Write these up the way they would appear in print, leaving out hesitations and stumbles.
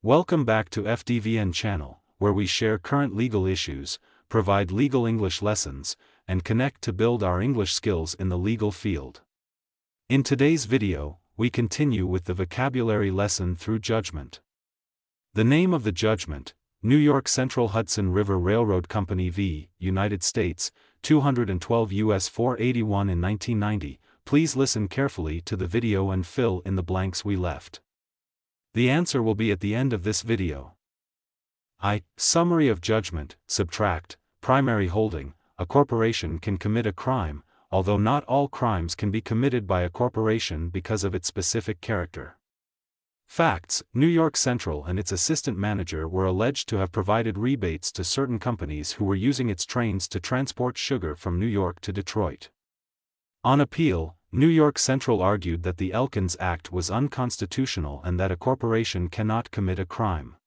Welcome back to FDVN channel, where we share current legal issues, provide legal English lessons, and connect to build our English skills in the legal field. In today's video, we continue with the vocabulary lesson through judgment. The name of the judgment: New York Central Hudson River Railroad Company v. United States, 212 U.S. 481 in 1990. Please listen carefully to the video and fill in the blanks we left. The answer will be at the end of this video. Summary of judgment. Subtract. Primary holding: a corporation can commit a crime, although not all crimes can be committed by a corporation because of its specific character. Facts: New York Central and its assistant manager were alleged to have provided rebates to certain companies who were using its trains to transport sugar from New York to Detroit. On appeal, New York Central argued that the Elkins Act was unconstitutional and that a corporation cannot commit a crime.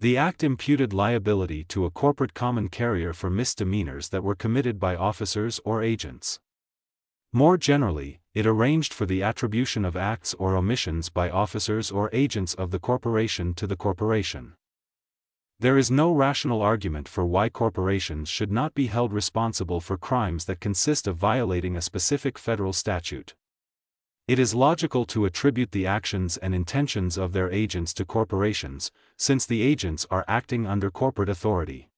The act imputed liability to a corporate common carrier for misdemeanors that were committed by officers or agents. More generally, it arranged for the attribution of acts or omissions by officers or agents of the corporation to the corporation. There is no rational argument for why corporations should not be held responsible for crimes that consist of violating a specific federal statute. It is logical to attribute the actions and intentions of their agents to corporations, since the agents are acting under corporate authority.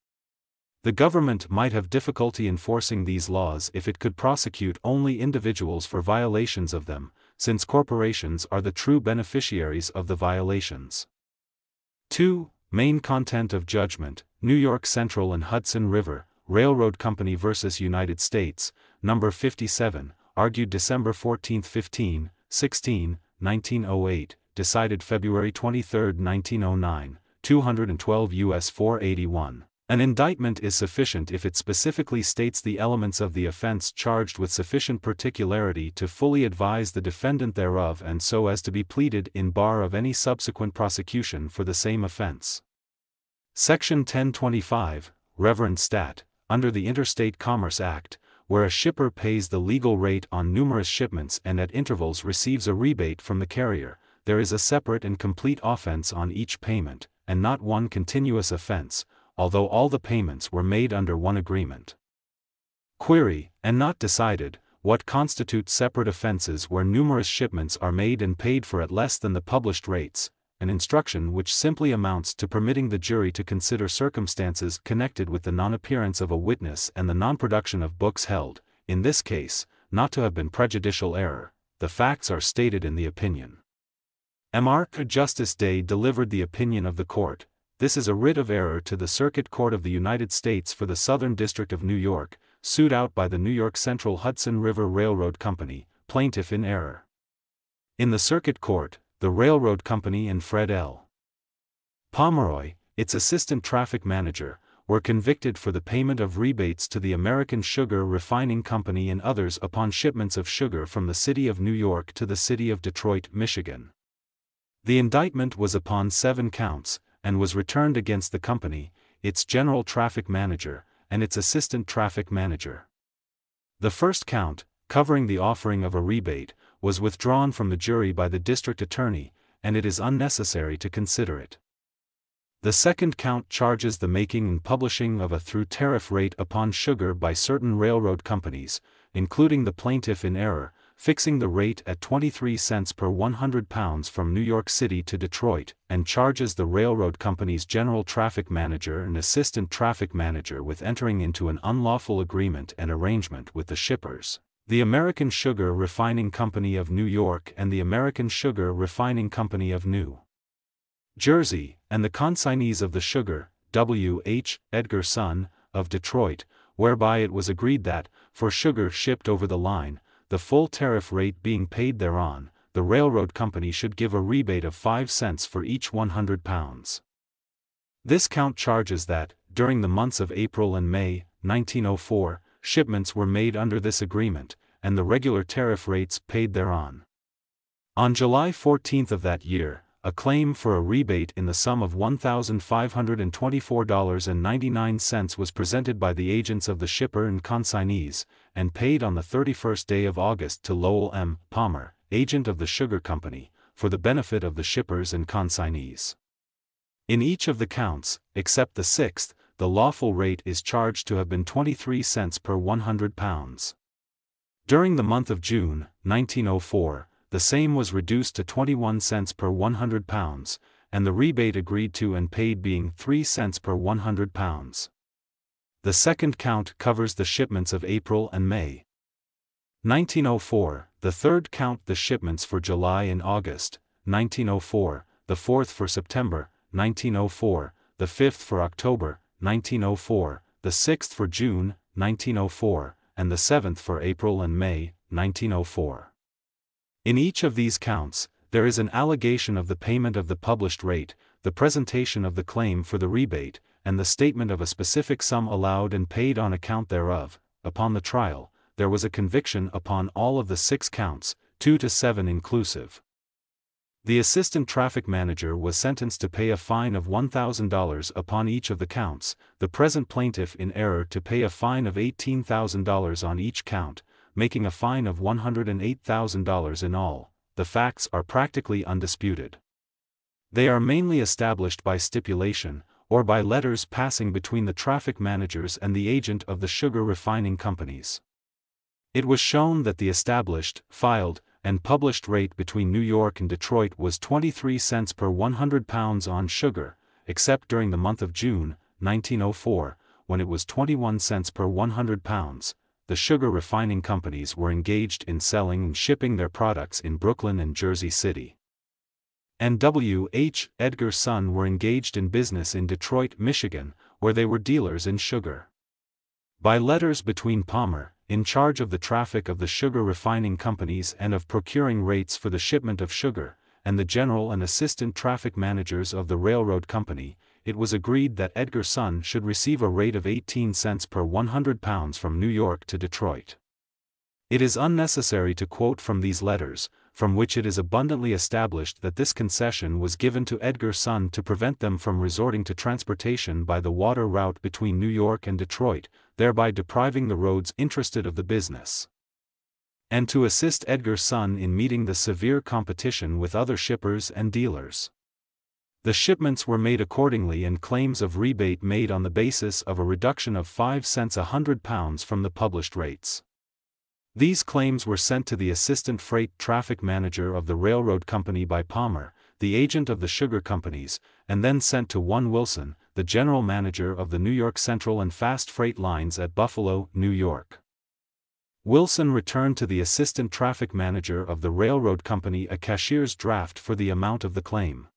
The government might have difficulty enforcing these laws if it could prosecute only individuals for violations of them, since corporations are the true beneficiaries of the violations. 2. Main content of judgment: New York Central and Hudson River Railroad Company v. United States, No. 57, argued December 14, 15, 16, 1908, decided February 23, 1909, 212 U.S. 481. An indictment is sufficient if it specifically states the elements of the offense charged with sufficient particularity to fully advise the defendant thereof and so as to be pleaded in bar of any subsequent prosecution for the same offense. Section 1025, Reverend Stat, under the Interstate Commerce Act, where a shipper pays the legal rate on numerous shipments and at intervals receives a rebate from the carrier, there is a separate and complete offense on each payment, and not one continuous offense, although all the payments were made under one agreement. Query, and not decided, what constitutes separate offenses where numerous shipments are made and paid for at less than the published rates, an instruction which simply amounts to permitting the jury to consider circumstances connected with the non-appearance of a witness and the non-production of books held, in this case, not to have been prejudicial error. The facts are stated in the opinion. Mr. Justice Day delivered the opinion of the court. This is a writ of error to the Circuit Court of the United States for the Southern District of New York, sued out by the New York Central Hudson River Railroad Company, plaintiff in error. In the Circuit Court, the railroad company and Fred L. Pomeroy, its assistant traffic manager, were convicted for the payment of rebates to the American Sugar Refining Company and others upon shipments of sugar from the city of New York to the city of Detroit, Michigan. The indictment was upon 7 counts, and was returned against the company, its general traffic manager, and its assistant traffic manager. The first count, covering the offering of a rebate, was withdrawn from the jury by the district attorney, and it is unnecessary to consider it. The second count charges the making and publishing of a through tariff rate upon sugar by certain railroad companies, including the plaintiff in error, fixing the rate at 23 cents per 100 pounds from New York City to Detroit, and charges the railroad company's general traffic manager and assistant traffic manager with entering into an unlawful agreement and arrangement with the shippers, the American Sugar Refining Company of New York and the American Sugar Refining Company of New Jersey, and the consignees of the sugar, W.H. Edgar Son, of Detroit, whereby it was agreed that, for sugar shipped over the line, the full tariff rate being paid thereon, the railroad company should give a rebate of 5 cents for each 100 pounds. This count charges that, during the months of April and May, 1904, shipments were made under this agreement, and the regular tariff rates paid thereon. On July 14 of that year, a claim for a rebate in the sum of $1,524.99 was presented by the agents of the shipper and consignees, and paid on the 31st day of August to Lowell M. Palmer, agent of the sugar company, for the benefit of the shippers and consignees. In each of the counts, except the sixth, the lawful rate is charged to have been 23 cents per £100. During the month of June, 1904, the same was reduced to 21 cents per £100, and the rebate agreed to and paid being 3 cents per £100. The second count covers the shipments of April and May 1904, the third count the shipments for July and August 1904, the fourth for September 1904, the fifth for October 1904, the sixth for June 1904, and the seventh for April and May 1904. In each of these counts, there is an allegation of the payment of the published rate, the presentation of the claim for the rebate, and the statement of a specific sum allowed and paid on account thereof. Upon the trial, there was a conviction upon all of the 6 counts, 2 to 7 inclusive. The assistant traffic manager was sentenced to pay a fine of $1,000 upon each of the counts, the present plaintiff in error to pay a fine of $18,000 on each count, making a fine of $108,000 in all. The facts are practically undisputed. They are mainly established by stipulation, or by letters passing between the traffic managers and the agent of the sugar refining companies. It was shown that the established, filed, and published rate between New York and Detroit was 23 cents per £100 on sugar, except during the month of June, 1904, when it was 21 cents per £100. The sugar refining companies were engaged in selling and shipping their products in Brooklyn and Jersey City. And W.H. Edgar Son were engaged in business in Detroit, Michigan, where they were dealers in sugar. By letters between Palmer, in charge of the traffic of the sugar refining companies and of procuring rates for the shipment of sugar, and the general and assistant traffic managers of the railroad company, it was agreed that Edgar Son should receive a rate of 18 cents per £100 from New York to Detroit. It is unnecessary to quote from these letters, from which it is abundantly established that this concession was given to Edgar Son to prevent them from resorting to transportation by the water route between New York and Detroit, thereby depriving the roads interested of the business, and to assist Edgar Son in meeting the severe competition with other shippers and dealers. The shipments were made accordingly and claims of rebate made on the basis of a reduction of 5 cents £100 from the published rates. These claims were sent to the assistant freight traffic manager of the railroad company by Palmer, the agent of the sugar companies, and then sent to one Wilson, the general manager of the New York Central and Fast Freight Lines at Buffalo, New York. Wilson returned to the assistant traffic manager of the railroad company a cashier's draft for the amount of the claim.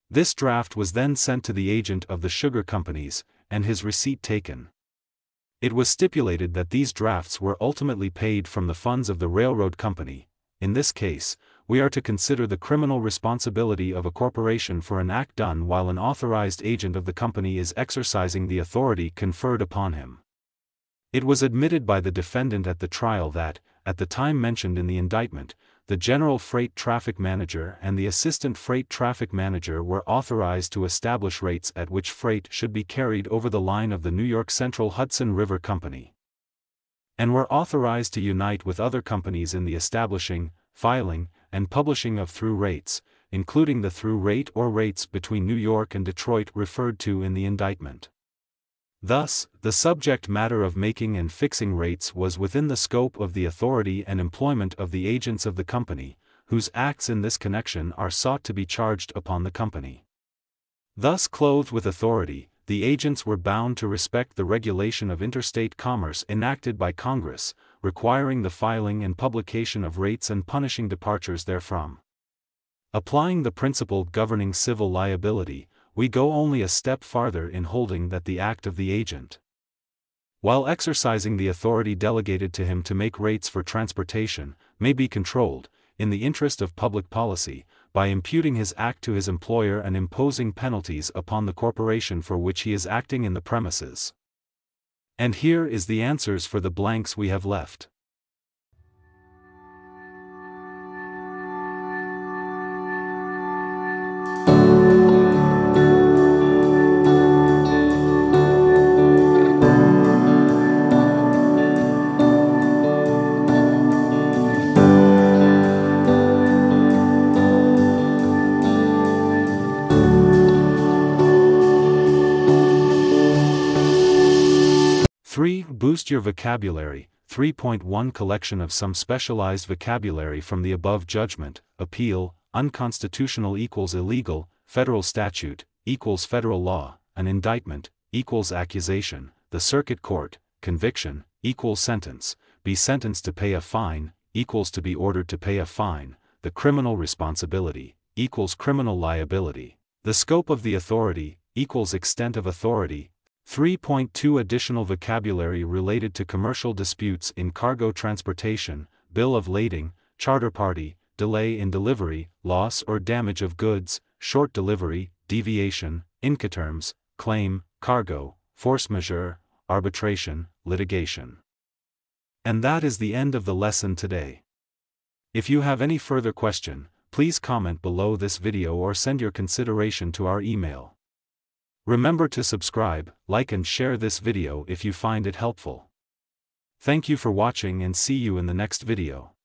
This draft was then sent to the agent of the sugar companies, and his receipt taken. It was stipulated that these drafts were ultimately paid from the funds of the railroad company. In this case, we are to consider the criminal responsibility of a corporation for an act done while an authorized agent of the company is exercising the authority conferred upon him. It was admitted by the defendant at the trial that, at the time mentioned in the indictment, the general freight traffic manager and the assistant freight traffic manager were authorized to establish rates at which freight should be carried over the line of the New York Central Hudson River Company, and were authorized to unite with other companies in the establishing, filing, and publishing of through rates, including the through rate or rates between New York and Detroit referred to in the indictment. Thus, the subject matter of making and fixing rates was within the scope of the authority and employment of the agents of the company, whose acts in this connection are sought to be charged upon the company. Thus clothed with authority, the agents were bound to respect the regulation of interstate commerce enacted by Congress, requiring the filing and publication of rates and punishing departures therefrom. Applying the principle governing civil liability, we go only a step farther in holding that the act of the agent, while exercising the authority delegated to him to make rates for transportation, may be controlled, in the interest of public policy, by imputing his act to his employer and imposing penalties upon the corporation for which he is acting in the premises. And here is the answers for the blanks we have left. Boost your vocabulary. 3.1 Collection of some specialized vocabulary from the above: judgment, appeal, unconstitutional equals illegal, federal statute equals federal law, an indictment equals accusation, the circuit court, conviction equals sentence, be sentenced to pay a fine equals to be ordered to pay a fine, the criminal responsibility equals criminal liability, the scope of the authority equals extent of authority. 3.2 Additional vocabulary related to commercial disputes in cargo transportation, bill of lading, charter party, delay in delivery, loss or damage of goods, short delivery, deviation, incoterms, claim, cargo, force majeure, arbitration, litigation. And that is the end of the lesson today. If you have any further question, please comment below this video or send your consideration to our email. Remember to subscribe, like and share this video if you find it helpful. Thank you for watching and see you in the next video.